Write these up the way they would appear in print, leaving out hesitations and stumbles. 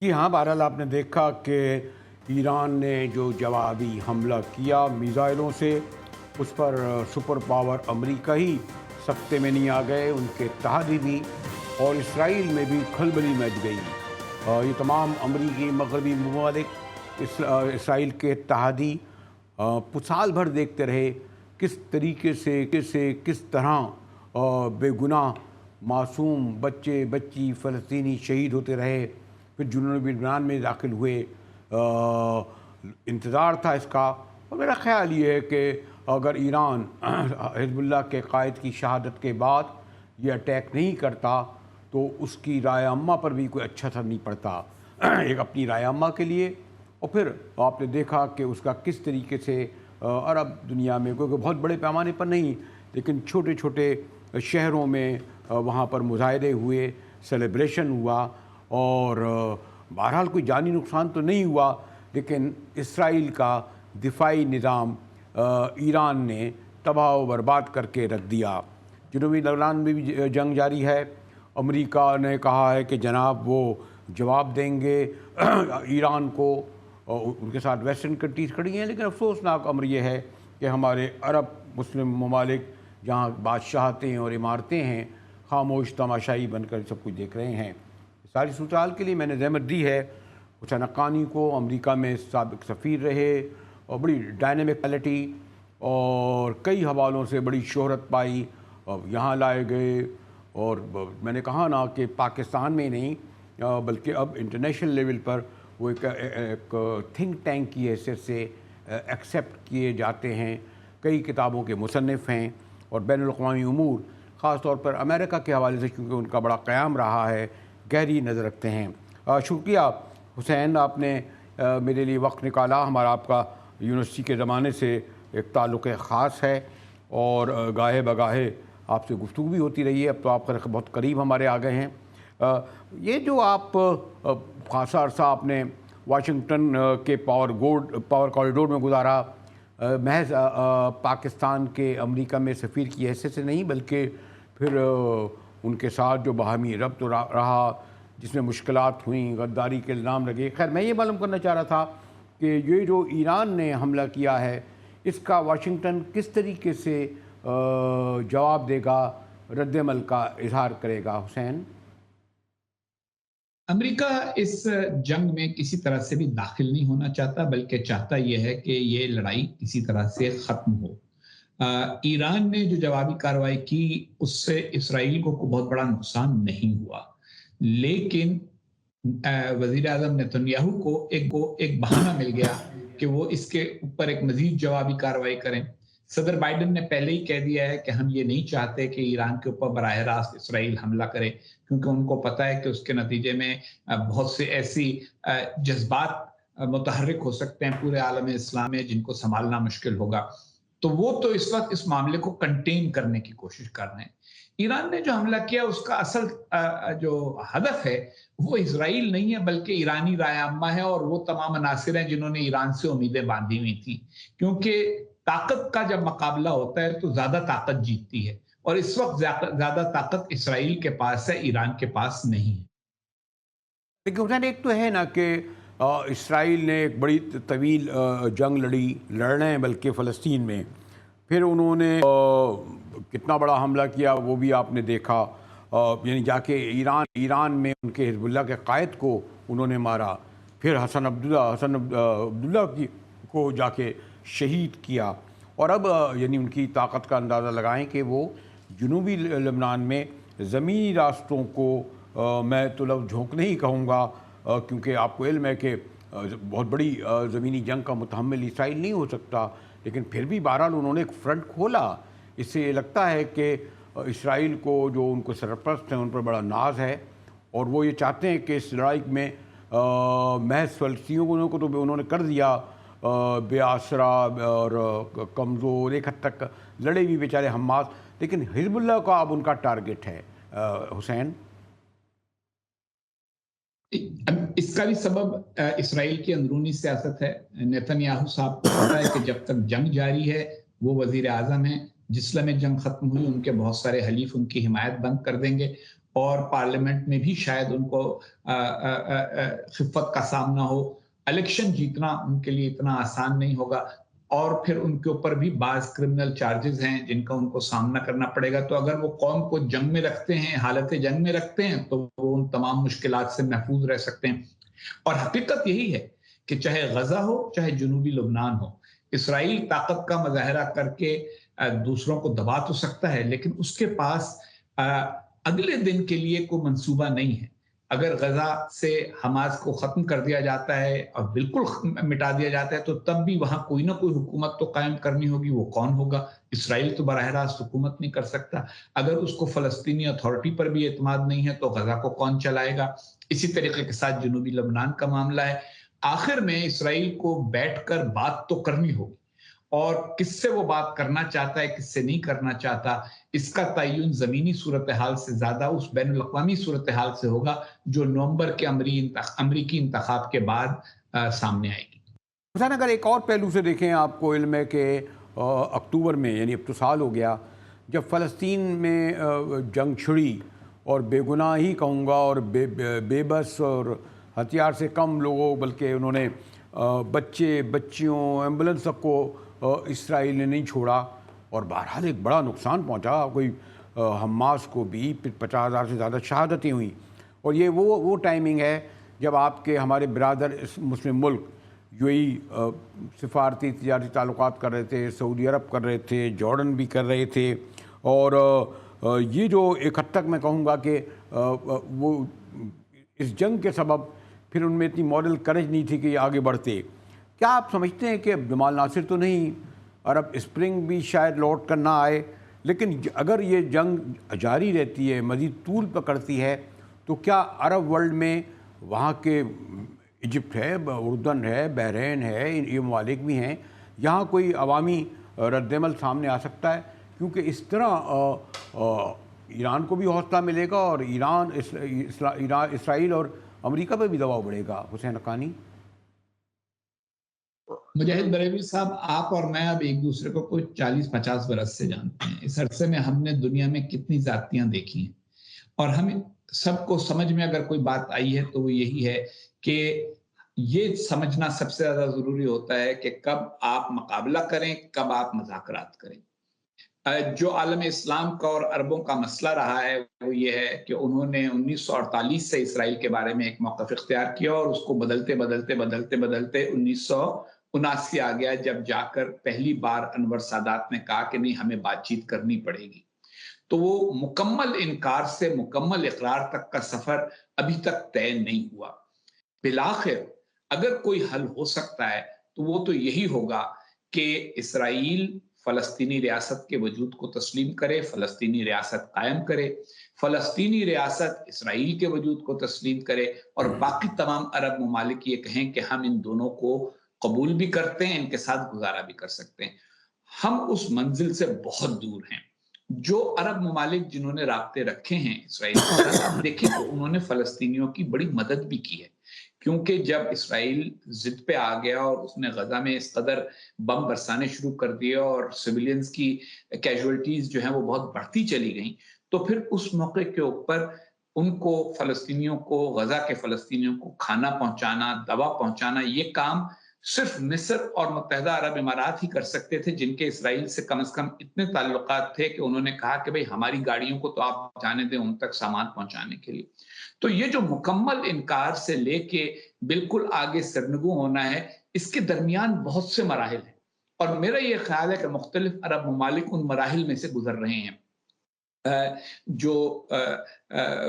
جی ہاں، بہرحال آپ نے دیکھا کہ ایران نے جو جوابی حملہ کیا میزائلوں سے، اس پر سپر پاور امریکہ ہی سکتے میں نہیں آ گئے، ان کے اتحادی بھی، اور اسرائیل میں بھی کھلبلی مچ گئی۔ یہ تمام امریکی مغربی ممالک اسرائیل کے اتحادی سال بھر دیکھتے رہے کس طریقے سے کس طرح بے گناہ معصوم بچے بچی فلسطینی شہید ہوتے رہے، پھر جنوبی لبنان میں داخل ہوئے۔ انتظار تھا اس کا، اور میرا خیال یہ ہے کہ اگر ایران حزب اللہ کے قائد کی شہادت کے بعد یہ اٹیک نہیں کرتا تو اس کی رائے عامہ پر بھی کوئی اچھا اثر نہیں پڑتا، ایک اپنی رائے عامہ کے لیے، اور پھر آپ نے دیکھا کہ اس کا کس طریقے سے عرب دنیا میں، کیونکہ بہت بڑے پیمانے پر نہیں لیکن چھوٹے چھوٹے شہروں میں وہاں پر مظاہرے ہوئے، سیلیبریشن ہوا، اور بہرحال کوئی جانی نقصان تو نہیں ہوا، لیکن اسرائیل کا دفاعی نظام ایران نے تباہ و برباد کر کے رکھ دیا۔ جنوبی لبنان میں بھی جنگ جاری ہے، امریکہ نے کہا ہے کہ جناب وہ جواب دیں گے ایران کو، اور ان کے ساتھ ویسٹرن کنٹریز کھڑی ہیں، لیکن افسوسناک امر یہ ہے کہ ہمارے عرب مسلم ممالک جہاں بادشاہتیں اور عمارتیں ہیں، خاموش تماشائی بن کر سب کچھ دیکھ رہے ہیں۔ ساری صورتحال کے لیے میں نے زحمت دی ہے حسین حقانی کو، امریکہ میں سابق سفیر رہے اور بڑی ڈائنامکلٹی اور کئی حوالوں سے بڑی شہرت پائی، اور یہاں لائے گئے، اور میں نے کہا نا کہ پاکستان میں نہیں بلکہ اب انٹرنیشنل لیول پر وہ ایک تھنک ٹینک کی حیثیت سے ایکسیپٹ کیے جاتے ہیں، کئی کتابوں کے مصنف ہیں، اور بین الاقوامی امور خاص طور پر امریکہ کے حوالے سے کیونکہ ان کا بڑا قیام رہا ہے، گہری نظر رکھتے ہیں۔ شکریہ حسین، آپ نے میرے لیے وقت نکالا، ہمارا آپ کا یونیورسٹی کے زمانے سے ایک تعلق خاص ہے، اور گاہے بگاہے آپ سے گفتگو بھی ہوتی رہی ہے، اب تو آپ بہت قریب ہمارے آ گئے ہیں۔ یہ جو آپ خاصا عرصہ آپ نے واشنگٹن کے پاور کوریڈور میں گزارا، محض پاکستان کے امریکہ میں سفیر کی حیثیت سے نہیں بلکہ پھر ان کے ساتھ جو باہمی ربط رہا، جس میں مشکلات ہوئیں، غداری کے الزام لگے۔ خیر، میں یہ معلوم کرنا چاہ رہا تھا کہ یہ جو ایران نے حملہ کیا ہے، اس کا واشنگٹن کس طریقے سے جواب دے گا، رد عمل کا اظہار کرے گا؟ حسین، امریکہ اس جنگ میں کسی طرح سے بھی داخل نہیں ہونا چاہتا، بلکہ چاہتا یہ ہے کہ یہ لڑائی کسی طرح سے ختم ہو۔ ایران نے جو جوابی کارروائی کی اس سے اسرائیل کو بہت بڑا نقصان نہیں ہوا، لیکن وزیر اعظم نیتن یاہو کو ایک بہانہ مل گیا کہ وہ اس کے اوپر ایک مزید جوابی کارروائی کریں۔ صدر بائیڈن نے پہلے ہی کہہ دیا ہے کہ ہم یہ نہیں چاہتے کہ ایران کے اوپر براہ راست اسرائیل حملہ کرے، کیونکہ ان کو پتہ ہے کہ اس کے نتیجے میں بہت سے ایسی جذبات متحرک ہو سکتے ہیں پورے عالم اسلام میں جن کو سنبھالنا مشکل ہوگا۔ تو وہ تو اس وقت اس معاملے کو کنٹین کرنے کی کوشش کر رہے ہیں۔ ایران نے جو حملہ کیا اس کا اصل جو ہدف ہے وہ اسرائیل نہیں ہے بلکہ ایرانی رائے عامہ ہے، اور وہ تمام عناصر ہیں جنہوں نے ایران سے امیدیں باندھی ہوئی تھیں، کیونکہ طاقت کا جب مقابلہ ہوتا ہے تو زیادہ طاقت جیتتی ہے، اور اس وقت زیادہ طاقت اسرائیل کے پاس ہے، ایران کے پاس نہیں ہے۔ لیکن حسین، ایک تو ہے نا کہ اسرائیل نے ایک بڑی طویل جنگ لڑ رہے ہیں بلکہ فلسطین میں، پھر انہوں نے کتنا بڑا حملہ کیا وہ بھی آپ نے دیکھا، یعنی جا کے ایران میں ان کے حزب اللہ کے قائد کو انہوں نے مارا، پھر حسن عبداللہ کو جا کے شہید کیا، اور اب یعنی ان کی طاقت کا اندازہ لگائیں کہ وہ جنوبی لبنان میں زمینی راستوں کو میں تو لفظ جھونک نہیں کہوں گا، کیونکہ آپ کو علم ہے کہ بہت بڑی زمینی جنگ کا متحمل اسرائیل نہیں ہو سکتا، لیکن پھر بھی بہرحال انہوں نے ایک فرنٹ کھولا۔ اس سے یہ لگتا ہے کہ اسرائیل کو جو ان کو سرپرست ہیں ان پر بڑا ناز ہے، اور وہ یہ چاہتے ہیں کہ اس لڑائی میں محض فلسطینیوں کو تو انہوں نے کر دیا بے آسرا اور کمزور، ایک حد تک لڑے بھی بیچارے حماس، لیکن حزب اللہ کا اب ان کا ٹارگٹ ہے۔ حسین، اس کا بھی سبب اسرائیل کی اندرونی سیاست ہے۔ نیتن یاہو صاحب کو پتا ہے کہ جب تک جنگ جاری ہے وہ وزیر اعظم ہیں، جس لمحے جنگ ختم ہوئی ان کے بہت سارے حلیف ان کی حمایت بند کر دیں گے، اور پارلیمنٹ میں بھی شاید ان کو خفت کا سامنا ہو. الیکشن جیتنا ان کے لیے اتنا آسان نہیں ہوگا، اور پھر ان کے اوپر بھی بعض کرمنل چارجز ہیں جن کا ان کو سامنا کرنا پڑے گا. تو اگر وہ قوم کو جنگ میں رکھتے ہیں، حالت جنگ میں رکھتے ہیں، تو وہ ان تمام مشکلات سے محفوظ رہ سکتے ہیں. اور حقیقت یہی ہے کہ چاہے غزہ ہو چاہے جنوبی لبنان ہو، اسرائیل طاقت کا مظاہرہ کر کے دوسروں کو دبا تو سکتا ہے، لیکن اس کے پاس اگلے دن کے لیے کوئی منصوبہ نہیں ہے. اگر غزہ سے حماس کو ختم کر دیا جاتا ہے اور بالکل مٹا دیا جاتا ہے، تو تب بھی وہاں کوئی نہ کوئی حکومت تو قائم کرنی ہوگی. وہ کون ہوگا؟ اسرائیل تو براہ راست حکومت نہیں کر سکتا. اگر اس کو فلسطینی اتھارٹی پر بھی اعتماد نہیں ہے تو غزہ کو کون چلائے گا؟ اسی طریقے کے ساتھ جنوبی لبنان کا معاملہ ہے. آخر میں اسرائیل کو بیٹھ کر بات تو کرنی ہوگی، اور کس سے وہ بات کرنا چاہتا ہے، کس سے نہیں کرنا چاہتا، اس کا تعین زمینی صورتحال سے زیادہ اس بین الاقوامی صورتحال سے ہوگا جو نومبر کے امریکی انتخاب کے بعد سامنے آئے گی. حسین، اگر ایک اور پہلو سے دیکھیں، آپ کو علم ہے کہ اکتوبر میں، یعنی اب تو سال ہو گیا، جب فلسطین میں جنگ چھڑی، اور بے گناہ ہی کہوں گا، اور بے بس اور ہتھیار سے کم لوگوں، بلکہ انہوں نے بچے، بچیوں، ایمبولنس تک کو اسرائیل نے نہیں چھوڑا، اور بہرحال ایک بڑا نقصان پہنچا. کوئی حماس کو بھی 50,000 سے زیادہ شہادتیں ہوئیں. اور یہ وہ ٹائمنگ ہے جب آپ کے ہمارے برادر اس مسلم ملک UAE سفارتی تجارتی تعلقات کر رہے تھے، سعودی عرب کر رہے تھے، جارڈن بھی کر رہے تھے. اور یہ جو ایک حد تک میں کہوں گا کہ وہ اس جنگ کے سبب پھر ان میں اتنی مورل کریج نہیں تھی کہ یہ آگے بڑھتے. کیا آپ سمجھتے ہیں کہ جمال ناصر تو نہیں، عرب اسپرنگ بھی شاید لوٹ کر نہ آئے، لیکن اگر یہ جنگ جاری رہتی ہے، مزید طول پکڑتی ہے، تو کیا عرب ورلڈ میں وہاں کے ایجپٹ ہے، اردن ہے، بحرین ہے، یہ ممالک بھی ہیں، یہاں کوئی عوامی رد عمل سامنے آ سکتا ہے؟ کیونکہ اس طرح ایران کو بھی حوصلہ ملے گا، اور اسرائیل اور امریکہ پہ بھی دباؤ بڑھے گا. حسین حقانی. مجاہد بریلوی صاحب، آپ اور میں اب ایک دوسرے کو کوئی 40-50 برس سے جانتے ہیں. اس عرصے میں ہم نے دنیا میں کتنی ذاتیاں دیکھی ہیں، اور ہمیں سب کو سمجھ میں اگر کوئی بات آئی ہے تو وہ یہی ہے کہ یہ سمجھنا سب سے زیادہ ضروری ہوتا ہے کہ کب آپ مقابلہ کریں، کب آپ مذاکرات کریں. جو عالم اسلام کا اور عربوں کا مسئلہ رہا ہے وہ یہ ہے کہ انہوں نے 1948 سے اسرائیل کے بارے میں ایک موقف اختیار کیا، اور اس کو بدلتے بدلتے بدلتے بدلتے 1979 آ گیا، جب جا کر پہلی بار انور سادات نے کہا کہ نہیں، ہمیں بات چیت کرنی پڑے گی. تو وہ مکمل انکار سے مکمل اقرار تک کا سفر ابھی تک طے نہیں ہوا. بالآخر اگر کوئی حل ہو سکتا ہے تو وہ تو یہی ہوگا کہ اسرائیل فلسطینی ریاست کے وجود کو تسلیم کرے، فلسطینی ریاست قائم کرے، فلسطینی ریاست اسرائیل کے وجود کو تسلیم کرے، اور باقی تمام عرب ممالک یہ کہیں کہ ہم ان دونوں کو قبول بھی کرتے ہیں، ان کے ساتھ گزارا بھی کر سکتے ہیں. ہم اس منزل سے بہت دور ہیں. جو عرب ممالک جنہوں نے رابطے رکھے ہیں اسرائیل کے ساتھ، آپ دیکھیں تو انہوں نے فلسطینیوں کی بڑی مدد بھی کی ہے، کیونکہ جب اسرائیل ضد پہ آ گیا اور اس نے غزہ میں اس قدر بم برسانے شروع کر دیے اور سویلینز کی کیجوالٹیز جو ہیں وہ بہت بڑھتی چلی گئیں، تو پھر اس موقع کے اوپر ان کو، فلسطینیوں کو، غزہ کے فلسطینیوں کو کھانا پہنچانا، دوا پہنچانا، یہ کام صرف مصر اور متحدہ عرب امارات ہی کر سکتے تھے، جن کے اسرائیل سے کم از کم اتنے تعلقات تھے کہ انہوں نے کہا کہ بھئی ہماری گاڑیوں کو تو آپ جانے دیں ان تک سامان پہنچانے کے لیے. تو یہ جو مکمل انکار سے لے کے بالکل آگے سرنگو ہونا ہے، اس کے درمیان بہت سے مراحل ہیں، اور میرا یہ خیال ہے کہ مختلف عرب ممالک ان مراحل میں سے گزر رہے ہیں. جو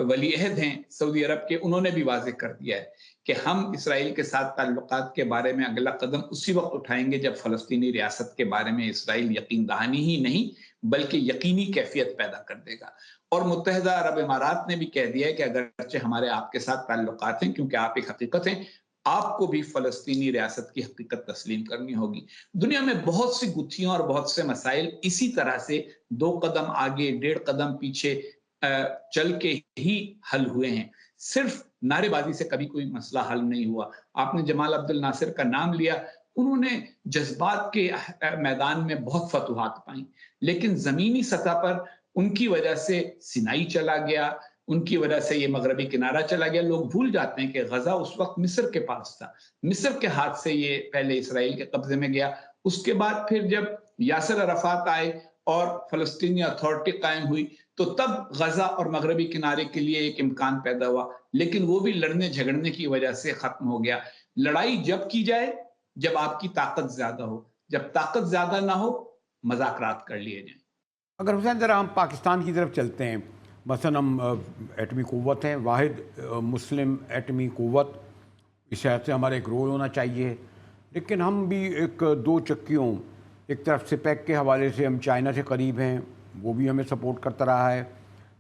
ولی عہد ہیں سعودی عرب کے، انہوں نے بھی واضح کر دیا ہے کہ ہم اسرائیل کے ساتھ تعلقات کے بارے میں اگلا قدم اسی وقت اٹھائیں گے جب فلسطینی ریاست کے بارے میں اسرائیل یقین دہانی ہی نہیں بلکہ یقینی کیفیت پیدا کر دے گا. اور متحدہ عرب امارات نے بھی کہہ دیا ہے کہ اگرچہ ہمارے آپ کے ساتھ تعلقات ہیں، کیونکہ آپ ایک حقیقت ہیں، آپ کو بھی فلسطینی ریاست کی حقیقت تسلیم کرنی ہوگی. دنیا میں بہت سی گتھیاں اور بہت سے مسائل اسی طرح سے 2 قدم آگے 1.5 قدم پیچھے چل کے ہی حل ہوئے ہیں. صرف نعرے بازی سے کبھی کوئی مسئلہ حل نہیں ہوا. آپ نے جمال عبد الناصر کا نام لیا، انہوں نے جذبات کے میدان میں بہت فتوحات پائیں، لیکن زمینی سطح پر ان کی وجہ سے سینائی چلا گیا، ان کی وجہ سے یہ مغربی کنارہ چلا گیا. لوگ بھول جاتے ہیں کہ غزہ اس وقت مصر کے پاس تھا. مصر کے ہاتھ سے یہ پہلے اسرائیل کے قبضے میں گیا. اس کے بعد پھر جب یاسر عرفات آئے اور فلسطینی اتھارٹی قائم ہوئی تو تب غزہ اور مغربی کنارے کے لیے ایک امکان پیدا ہوا، لیکن وہ بھی لڑنے جھگڑنے کی وجہ سے ختم ہو گیا. لڑائی جب کی جائے جب آپ کی طاقت زیادہ ہو، جب طاقت زیادہ نہ ہو مذاکرات کر لیے جائیں. اگر حسین ذرا ہم پاکستان کی طرف چلتے ہیں، مثلا ہم ایٹمی قوت ہیں، واحد مسلم ایٹمی قوت، اس حیثیت سے ہمارا ایک رول ہونا چاہیے، لیکن ہم بھی ایک دو چکیوں، ایک طرف سے پیک کے حوالے سے ہم چائنا سے قریب ہیں، وہ بھی ہمیں سپورٹ کرتا رہا ہے،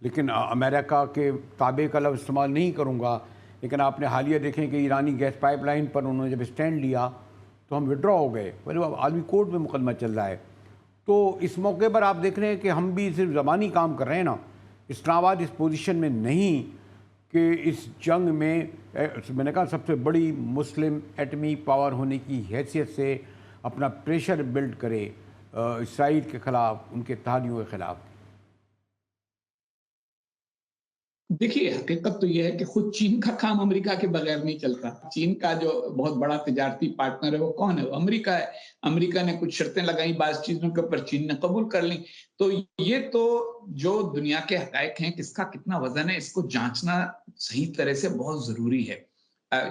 لیکن امریکہ کے تابع کا لفظ استعمال نہیں کروں گا، لیکن آپ نے حالیہ دیکھیں کہ ایرانی گیس پائپ لائن پر انہوں نے جب اسٹینڈ لیا تو ہم وڈرا ہو گئے، اب عالمی کورٹ میں مقدمہ چل رہا ہے. تو اس موقع پر آپ دیکھ رہے ہیں کہ ہم بھی صرف زبانی کام کر رہے ہیں نا. اسلام آباد اس پوزیشن میں نہیں کہ اس جنگ میں نے کہا سب سے بڑی مسلم ایٹمی پاور ہونے کی حیثیت سے اپنا پریشر بلڈ کرے اسرائیل کے خلاف، ان کے اتحادیوں کے خلاف. دیکھیے حقیقت تو یہ ہے کہ خود چین کا کام امریکہ کے بغیر نہیں چلتا. چین کا جو بہت بڑا تجارتی پارٹنر ہے وہ کون ہے؟ وہ امریکہ ہے. امریکہ نے کچھ شرطیں لگائیں بعض چیزوں کے اوپر، چین نے قبول کر لیں. تو یہ تو جو دنیا کے حقائق ہیں کس کا کتنا وزن ہے اس کو جانچنا صحیح طرح سے بہت ضروری ہے.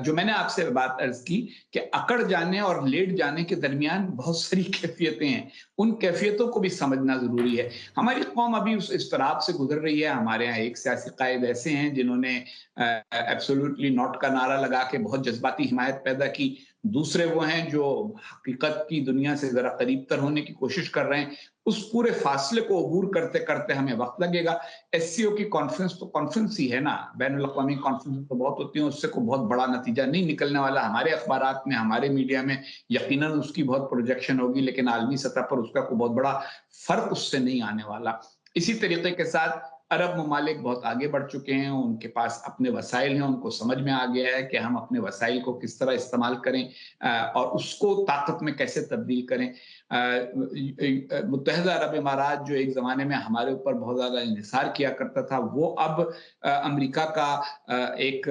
جو میں نے آپ سے بات عرض کی کہ اکڑ جانے اور لیٹ جانے کے درمیان بہت ساری کیفیتیں ہیں، ان کیفیتوں کو بھی سمجھنا ضروری ہے. ہماری قوم ابھی اس اضطراب سے گزر رہی ہے. ہمارے ہاں ایک سیاسی قائد ایسے ہیں جنہوں نے ایبسولوٹلی ناٹ کا نعرہ لگا کے بہت جذباتی حمایت پیدا کی. دوسرے وہ ہیں جو حقیقت کی دنیا سے ذرا قریب تر ہونے کی کوشش کر رہے ہیں. اس پورے فاصلے کو عبور کرتے کرتے ہمیں وقت لگے گا. ایس سی او کی کانفرنس تو کانفرنس ہی ہے نا، بین الاقوامی کانفرنس تو بہت ہوتی ہیں، اس سے کوئی بہت بڑا نتیجہ نہیں نکلنے والا. ہمارے اخبارات میں، ہمارے میڈیا میں یقیناً اس کی بہت پروجیکشن ہوگی، لیکن عالمی سطح پر اس کا کوئی بہت بڑا فرق اس سے نہیں آنے والا. اسی طریقے کے ساتھ عرب ممالک بہت آگے بڑھ چکے ہیں، ان کے پاس اپنے وسائل ہیں، ان کو سمجھ میں آ گیا ہے کہ ہم اپنے وسائل کو کس طرح استعمال کریں اور اس کو طاقت میں کیسے تبدیل کریں. متحدہ عرب امارات جو ایک زمانے میں ہمارے اوپر بہت زیادہ انحصار کیا کرتا تھا، وہ اب امریکہ کا ایک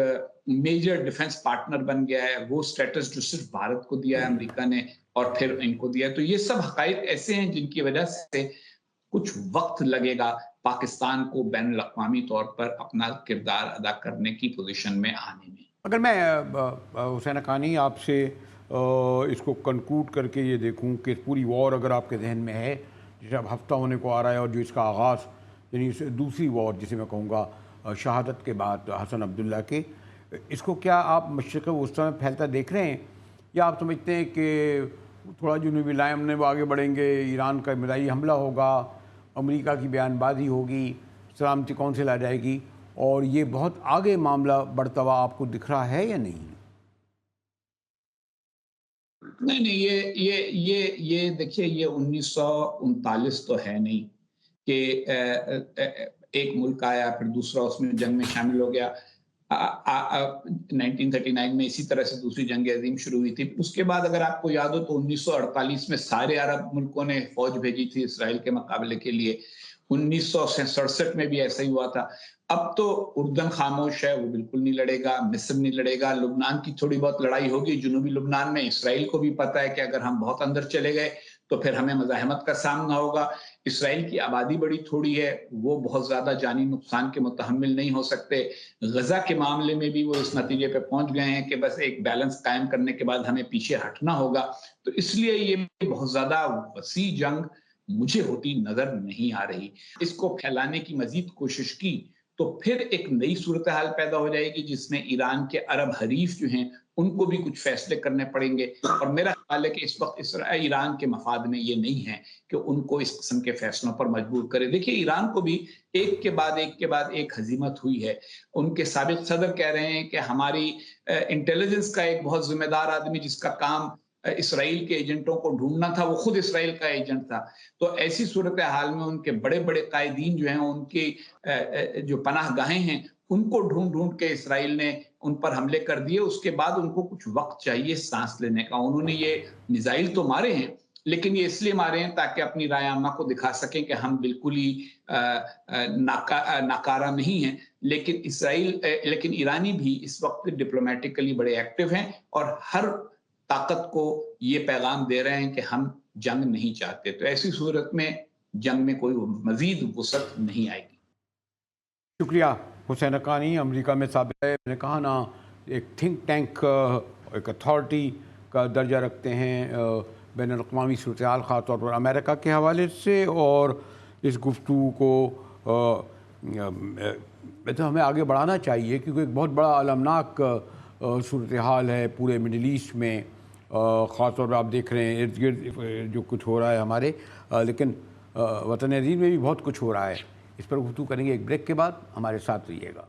میجر ڈیفنس پارٹنر بن گیا ہے. وہ سٹیٹس جو صرف بھارت کو دیا ہے امریکہ نے اور پھر ان کو دیا ہے. تو یہ سب حقائق ایسے ہیں جن کی وجہ سے کچھ وقت لگے گا پاکستان کو بین الاقوامی طور پر اپنا کردار ادا کرنے کی پوزیشن میں آنے میں. اگر میں حسین حقانی آپ سے اس کو کنکلوڈ کر کے یہ دیکھوں کہ پوری وار اگر آپ کے ذہن میں ہے جسے اب ہفتہ ہونے کو آ رہا ہے اور جو اس کا آغاز یعنی دوسری وار جسے میں کہوں گا شہادت کے بعد حسن عبداللہ کے، اس کو کیا آپ مشرق وسطیٰ میں پھیلتا دیکھ رہے ہیں یا آپ سمجھتے ہیں کہ تھوڑا جنوبی لائم نے وہ آگے بڑھیں گے، ایران کا میزائل حملہ ہوگا، امریکہ کی بیان بازی ہوگی، سلامتی کونسل آ جائے گی اور یہ بہت آگے معاملہ بڑھتا ہوا آپ کو دکھ رہا ہے یا نہیں؟ نہیں، یہ دیکھیے، یہ 1939 تو ہے نہیں کہ ایک ملک آیا پھر دوسرا اس میں جنگ میں شامل ہو گیا. 1939 میں اسی طرح سے دوسری جنگ عظیم شروع ہوئی تھی. اس کے بعد اگر آپ کو یاد ہو تو 1948 میں سارے عرب ملکوں نے فوج بھیجی تھی اسرائیل کے مقابلے کے لیے. 1967 میں بھی ایسا ہی ہوا تھا. اب تو اردن خاموش ہے، وہ بالکل نہیں لڑے گا. مصر نہیں لڑے گا. لبنان کی تھوڑی بہت لڑائی ہوگی جنوبی لبنان میں. اسرائیل کو بھی پتا ہے کہ اگر ہم بہت اندر چلے گئے تو پھر ہمیں مزاحمت کا سامنا ہوگا. اسرائیل کی آبادی بڑی تھوڑی ہے، وہ بہت زیادہ جانی نقصان کے متحمل نہیں ہو سکتے. غزہ کے معاملے میں بھی وہ اس نتیجے پہ پہنچ گئے ہیں کہ بس ایک بیلنس قائم کرنے کے بعد ہمیں پیچھے ہٹنا ہوگا. تو اس لیے یہ بہت زیادہ وسیع جنگ مجھے ہوتی نظر نہیں آ رہی. اس کو پھیلانے کی مزید کوشش کی تو پھر ایک نئی صورتحال پیدا ہو جائے گی جس میں ایران کے عرب حریف جو ہیں ان کو بھی کچھ فیصلے کرنے پڑیں گے. اور میرا خیال ہے کہ اس وقت ایران کے مفاد میں یہ نہیں ہے کہ ان کو اس قسم کے فیصلوں پر مجبور کرے. دیکھیے ایران کو بھی ایک کے بعد ایک ہزیمت ہوئی ہے. ان کے سابق صدر کہہ رہے ہیں کہ ہماری انٹیلیجنس کا ایک بہت ذمہ دار آدمی جس کا کام اسرائیل کے ایجنٹوں کو ڈھونڈنا تھا وہ خود اسرائیل کا ایجنٹ تھا. تو ایسی صورتحال میں ان کے بڑے بڑے قائدین جو ہیں، ان کی جو پناہ گاہیں ہیں، ان کو ڈھونڈ کے اسرائیل نے ان پر حملے کر دیے. اس کے بعد ان کو کچھ وقت چاہیے سانس لینے کا. انہوں نے یہ میزائل تو مارے ہیں لیکن یہ اس لیے مارے ہیں تاکہ اپنی رائے عامہ کو دکھا سکیں کہ ہم بالکل ہی ناکارہ نہیں ہیں. لیکن ایرانی بھی اس وقت ڈپلومیٹکلی بڑے ایکٹیو ہیں اور ہر طاقت کو یہ پیغام دے رہے ہیں کہ ہم جنگ نہیں چاہتے. تو ایسی صورت میں جنگ میں کوئی مزید وسعت نہیں آئے گی. شکریہ حسین حقانی. امریکہ میں ثابت ہے، میں نے کہا نا، ایک تھنک ٹینک، ایک اتھارٹی کا درجہ رکھتے ہیں بین الاقوامی صورتحال، خاص طور پر امریکہ کے حوالے سے. اور اس گفتگو کو تو ہمیں آگے بڑھانا چاہیے، کیونکہ ایک بہت بڑا المناک صورتحال ہے پورے مڈل ایسٹ میں. خاص طور پر آپ دیکھ رہے ہیں ارد گرد جو کچھ ہو رہا ہے ہمارے، لیکن وطن عزیز میں بھی بہت کچھ ہو رہا ہے. اس پر گفتگو کریں گے ایک بریک کے بعد. ہمارے ساتھ رہیے گا.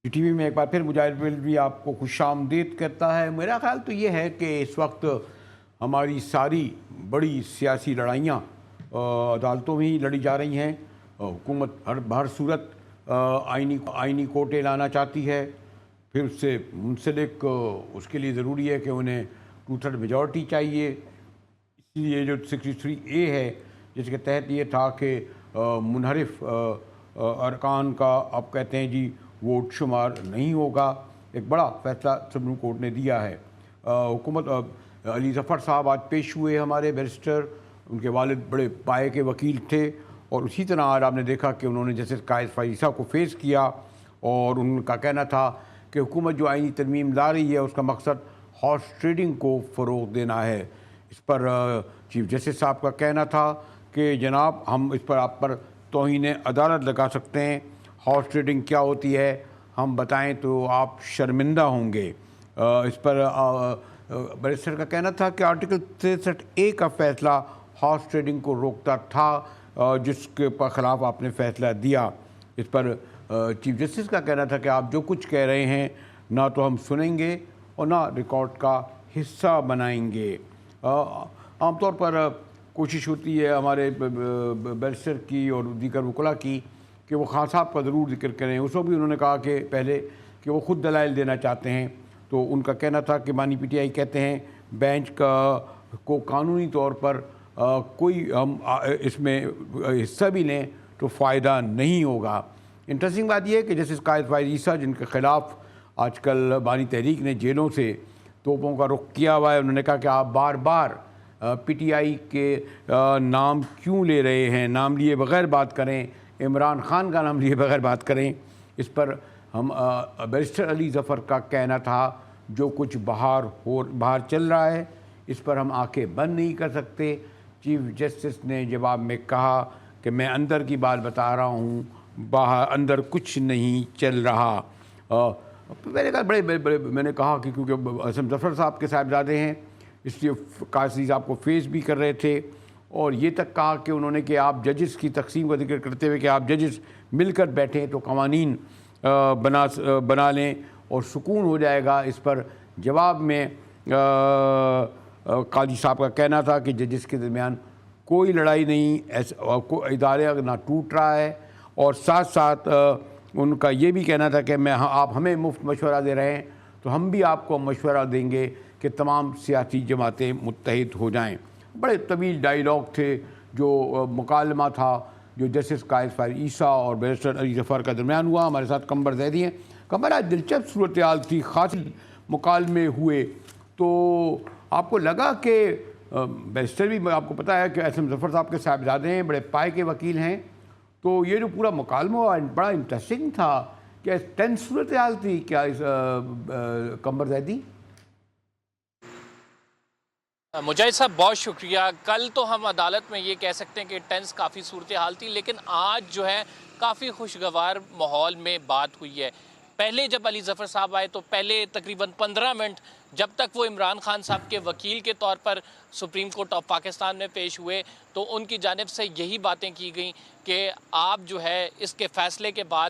ٹی وی میں ایک بار پھر مجاہد بھی آپ کو خوش آمدید کہتا ہے. میرا خیال تو یہ ہے کہ اس وقت ہماری ساری بڑی سیاسی لڑائیاں عدالتوں میں ہی لڑی جا رہی ہیں. حکومت ہر صورت آئینی کوٹے لانا چاہتی ہے. پھر اس سے منسلک اس کے لیے ضروری ہے کہ انہیں 2/3 میجورٹی چاہیے. اس لیے جو 63A ہے، جس کے تحت یہ تھا کہ منحرف ارکان کا اب کہتے ہیں جی ووٹ شمار نہیں ہوگا. ایک بڑا فیصلہ سپریم کورٹ نے دیا ہے. حکومت علی ظفر صاحب آج پیش ہوئے، ہمارے بیرسٹر. ان کے والد بڑے پائے کے وکیل تھے، اور اسی طرح آج آپ نے دیکھا کہ انہوں نے جسٹس قائد فائز صاحب کو فیس کیا، اور ان کا کہنا تھا کہ حکومت جو آئینی ترمیم لا رہی ہے اس کا مقصد ہارس ٹریڈنگ کو فروغ دینا ہے. اس پر چیف جسٹس صاحب کا کہنا تھا کہ جناب ہم اس پر آپ پر توہین عدالت لگا سکتے ہیں. ہارس ٹریڈنگ کیا ہوتی ہے ہم بتائیں تو آپ شرمندہ ہوں گے. اس پر بیرسٹر کا کہنا تھا کہ آرٹیکل 63A کا فیصلہ ہارس ٹریڈنگ کو روکتا تھا، جس کے خلاف آپ نے فیصلہ دیا. اس پر چیف جسٹس کا کہنا تھا کہ آپ جو کچھ کہہ رہے ہیں نہ تو ہم سنیں گے اور نہ ریکارڈ کا حصہ بنائیں گے. عام طور پر کوشش ہوتی ہے ہمارے بیرسٹر کی اور دیگر وکلاء کی کہ وہ خان صاحب کا ضرور ذکر کریں. اس وقت بھی انہوں نے کہا کہ پہلے کہ وہ خود دلائل دینا چاہتے ہیں. تو ان کا کہنا تھا کہ بانی پی ٹی آئی کہتے ہیں بینچ کو قانونی طور پر کوئی ہم اس میں حصہ بھی لیں تو فائدہ نہیں ہوگا. انٹرسٹنگ بات یہ ہے کہ جسٹس قائد فائز عیسیٰ، جن کے خلاف آج کل بانی تحریک نے جیلوں سے توپوں کا رخ کیا ہوا ہے، انہوں نے کہا کہ آپ بار بار پی ٹی آئی کے نام کیوں لے رہے ہیں، نام لیے بغیر بات کریں، عمران خان کا نام لیے بغیر بات کریں. اس پر ہم بیرسٹر علی ظفر کا کہنا تھا جو کچھ باہر چل رہا ہے اس پر ہم آنکھیں بند نہیں کر سکتے. چیف جسٹس نے جواب میں کہا کہ میں اندر کی بات بتا رہا ہوں، باہر اندر کچھ نہیں چل رہا. میں نے کہا بڑے میں نے کہا کہ کیونکہ اعظم ظفر صاحب کے صاحبزادے ہیں اس لیے قاضی صاحب کو فیس بھی کر رہے تھے، اور یہ تک کہا کہ انہوں نے کہ آپ ججز کی تقسیم کا ذکر کرتے ہوئے کہ آپ ججز مل کر بیٹھیں تو قوانین بنا لیں اور سکون ہو جائے گا. اس پر جواب میں قاضی صاحب کا کہنا تھا کہ ججز کے درمیان کوئی لڑائی نہیں، ادارے نہ ٹوٹ رہا ہے، اور ساتھ ساتھ ان کا یہ بھی کہنا تھا کہ آپ ہمیں مفت مشورہ دے رہے ہیں تو ہم بھی آپ کو مشورہ دیں گے کہ تمام سیاسی جماعتیں متحد ہو جائیں. بڑے طویل ڈائیلاگ تھے، جو مکالمہ تھا جو جسٹس قائد فائز عیسیٰ اور بیرسٹر علی ظفر کا درمیان ہوا. ہمارے ساتھ قمر زیدی ہیں. قمر، آج دلچسپ صورتحال تھی، خاصی مکالمے ہوئے. تو آپ کو لگا کہ بیرسٹر بھی آپ کو پتہ ہے کہ اعظم ظفر صاحب کے صاحبزادے ہیں، بڑے پائے کے وکیل ہیں، تو یہ جو پورا مکالمہ ہوا بڑا انٹرسٹنگ تھا. کیا ٹینس صورتحال تھی کیا اس قمر زیدی؟ مجاہد صاحب بہت شکریہ. کل تو ہم عدالت میں یہ کہہ سکتے ہیں کہ ٹینس کافی صورتحال تھی، لیکن آج جو ہے کافی خوشگوار ماحول میں بات ہوئی ہے. پہلے جب علی ظفر صاحب آئے تو پہلے تقریباً 15 منٹ جب تک وہ عمران خان صاحب کے وکیل کے طور پر سپریم کورٹ آف پاکستان میں پیش ہوئے تو ان کی جانب سے یہی باتیں کی گئیں کہ آپ جو ہے اس کے فیصلے کے بعد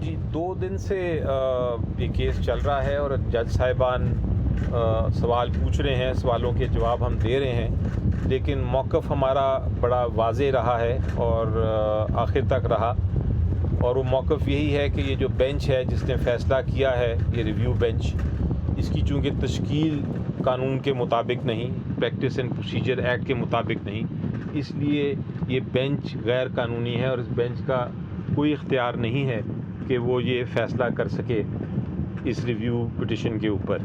جی 2 دن سے یہ کیس چل رہا ہے اور جج صاحبان سوال پوچھ رہے ہیں، سوالوں کے جواب ہم دے رہے ہیں، لیکن موقف ہمارا بڑا واضح رہا ہے اور آخر تک رہا، اور وہ موقف یہی ہے کہ یہ جو بینچ ہے جس نے فیصلہ کیا ہے، یہ ریویو بینچ، اس کی چونکہ تشکیل قانون کے مطابق نہیں، پریکٹس اینڈ پروسیجر ایکٹ کے مطابق نہیں، اس لیے یہ بینچ غیر قانونی ہے اور اس بینچ کا کوئی اختیار نہیں ہے کہ وہ یہ فیصلہ کر سکے اس ریویو پٹیشن کے اوپر۔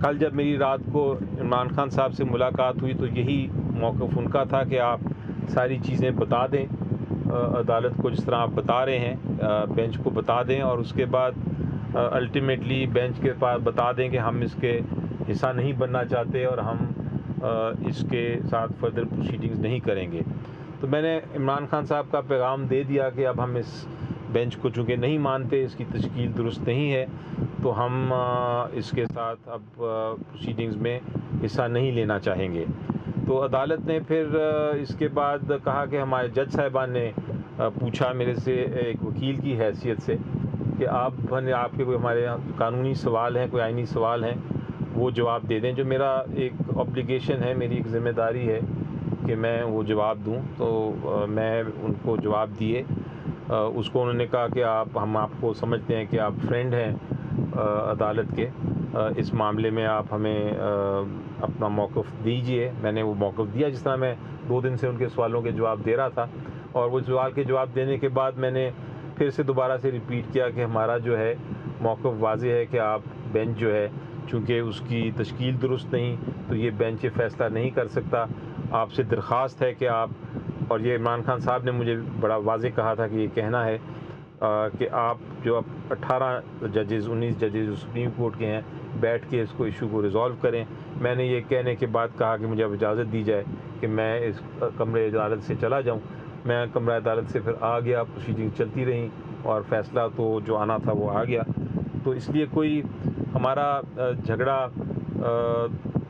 کل جب میری رات کو عمران خان صاحب سے ملاقات ہوئی تو یہی موقف ان کا تھا کہ آپ ساری چیزیں بتا دیں عدالت کو، جس طرح آپ بتا رہے ہیں بینچ کو بتا دیں، اور اس کے بعد الٹیمیٹلی بینچ کے پاس بتا دیں کہ ہم اس کے حصہ نہیں بننا چاہتے اور ہم اس کے ساتھ فردر پروسیڈنگز نہیں کریں گے۔ تو میں نے عمران خان صاحب کا پیغام دے دیا کہ اب ہم اس بینچ کو چونکہ نہیں مانتے، اس کی تشکیل درست نہیں ہے، تو ہم اس کے ساتھ اب پروسیڈنگز میں حصہ نہیں لینا چاہیں گے۔ تو عدالت نے پھر اس کے بعد کہا کہ ہمارے جج صاحبان نے پوچھا میرے سے ایک وکیل کی حیثیت سے کہ آپ کے کوئی ہمارے یہاں قانونی سوال ہیں، کوئی آئینی سوال ہیں، وہ جواب دے دیں، جو میرا ایک اوبلیگیشن ہے، میری ایک ذمہ داری ہے کہ میں وہ جواب دوں۔ تو میں ان کو جواب دیے۔ اس کو انہوں نے کہا کہ ہم آپ کو سمجھتے ہیں کہ آپ فرینڈ ہیں عدالت کے، اس معاملے میں آپ ہمیں اپنا موقف دیجئے۔ میں نے وہ موقف دیا، جس طرح میں 2 دن سے ان کے سوالوں کے جواب دے رہا تھا، اور وہ سوال کے جواب دینے کے بعد میں نے پھر سے دوبارہ سے ریپیٹ کیا کہ ہمارا جو ہے موقف واضح ہے کہ آپ بینچ جو ہے چونکہ اس کی تشکیل درست نہیں، تو یہ بینچ یہ فیصلہ نہیں کر سکتا۔ آپ سے درخواست ہے کہ آپ، اور یہ عمران خان صاحب نے مجھے بڑا واضح کہا تھا کہ یہ کہنا ہے کہ آپ جو 18 ججز 19 ججز جو سپریم کورٹ کے ہیں بیٹھ کے اس کو ایشو کو ریزالو کریں۔ میں نے یہ کہنے کے بعد کہا کہ مجھے اب اجازت دی جائے کہ میں اس کمرے عدالت سے چلا جاؤں۔ میں کمرہ عدالت سے پھر آ گیا، پروسیڈنگ چلتی رہیں اور فیصلہ تو جو آنا تھا وہ آ گیا۔ تو اس لیے کوئی ہمارا جھگڑا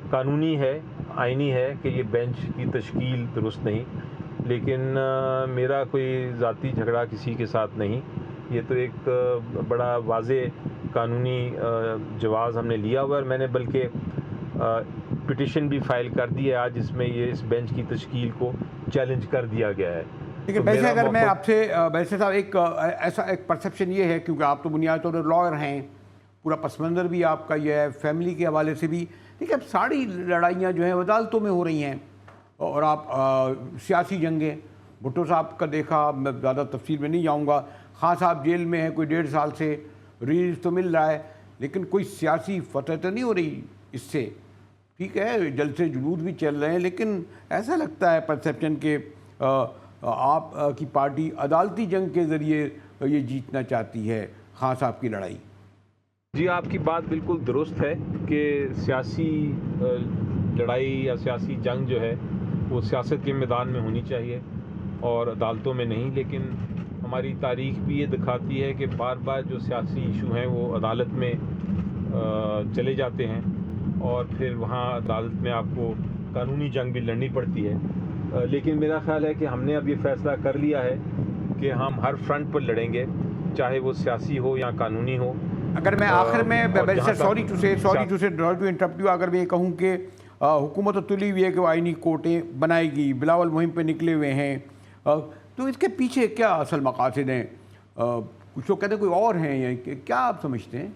قانونی ہے، آئینی ہے کہ یہ بینچ کی تشکیل درست نہیں، لیکن میرا کوئی ذاتی جھگڑا کسی کے ساتھ نہیں۔ یہ تو ایک بڑا واضح قانونی جواز ہم نے لیا ہوا ہے، اور میں نے بلکہ پٹیشن بھی فائل کر دی ہے آج، جس میں یہ اس بینچ کی تشکیل کو چیلنج کر دیا گیا ہے۔ لیکن ویسے اگر میں آپ سے ویسے صاحب ایسا ایک پرسیپشن یہ ہے، کیونکہ آپ تو بنیادی طور پر لائر ہیں، پورا پس منظر بھی آپ کا یہ ہے، فیملی کے حوالے سے بھی، دیکھیں اب ساری لڑائیاں جو ہیں عدالتوں میں ہو رہی ہیں، اور آپ سیاسی جنگیں، بھٹو صاحب کا دیکھا، میں زیادہ تفصیل میں نہیں جاؤں گا، خان صاحب جیل میں ہیں کوئی 1.5 سال سے، ریلیز تو مل رہا ہے، لیکن کوئی سیاسی فتح تو نہیں ہو رہی اس سے۔ ٹھیک ہے جلسے جلوس بھی چل رہے ہیں، لیکن ایسا لگتا ہے پرسیپشن کہ آپ کی پارٹی عدالتی جنگ کے ذریعے یہ جیتنا چاہتی ہے خان صاحب کی لڑائی۔ جی آپ کی بات بالکل درست ہے کہ سیاسی لڑائی یا سیاسی جنگ جو ہے وہ سیاست کے میدان میں ہونی چاہیے اور عدالتوں میں نہیں، لیکن ہماری تاریخ بھی یہ دکھاتی ہے کہ بار بار جو سیاسی ایشو ہیں وہ عدالت میں چلے جاتے ہیں، اور پھر وہاں عدالت میں آپ کو قانونی جنگ بھی لڑنی پڑتی ہے۔ لیکن میرا خیال ہے کہ ہم نے اب یہ فیصلہ کر لیا ہے کہ ہم ہر فرنٹ پر لڑیں گے، چاہے وہ سیاسی ہو یا قانونی ہو۔ اگر میں آخر میں سوری ٹو انٹرپٹ یو، اگر میں یہ کہوں کہ حکومت تو تلی ہوئی ہے کہ وہ آئینی کورٹیں بنائے گی، بلاول مہم پہ نکلے ہوئے ہیں، تو اس کے پیچھے کیا اصل مقاصد ہیں؟ کچھ لوگ کہتے ہیں کوئی اور ہیں، یا کیا آپ سمجھتے ہیں؟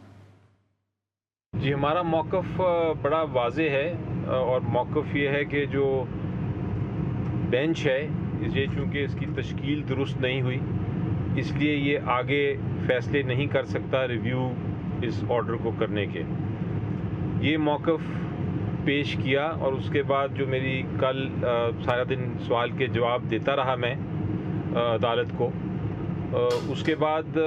جی ہمارا موقف بڑا واضح ہے، اور موقف یہ ہے کہ جو بینچ ہے یہ چونکہ اس کی تشکیل درست نہیں ہوئی، اس لیے یہ آگے فیصلے نہیں کر سکتا ریویو اس آرڈر کو کرنے کے۔ یہ موقف پیش کیا، اور اس کے بعد جو میری کل سارا دن سوال کے جواب دیتا رہا میں عدالت کو، اس کے بعد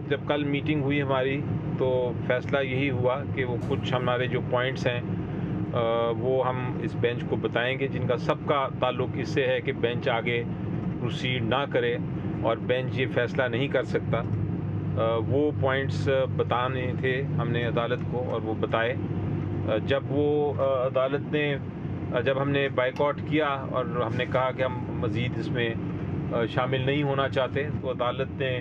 جب کل میٹنگ ہوئی ہماری تو فیصلہ یہی ہوا کہ وہ کچھ ہمارے جو پوائنٹس ہیں وہ ہم اس بینچ کو بتائیں گے، جن کا سب کا تعلق اس سے ہے کہ بینچ آگے پروسیڈ نہ کرے اور بینچ یہ فیصلہ نہیں کر سکتا۔ وہ پوائنٹس بتانے تھے ہم نے عدالت کو، اور وہ بتائے۔ جب وہ عدالت نے جب ہم نے بائیکاٹ کیا اور ہم نے کہا کہ ہم مزید اس میں شامل نہیں ہونا چاہتے، تو عدالت نے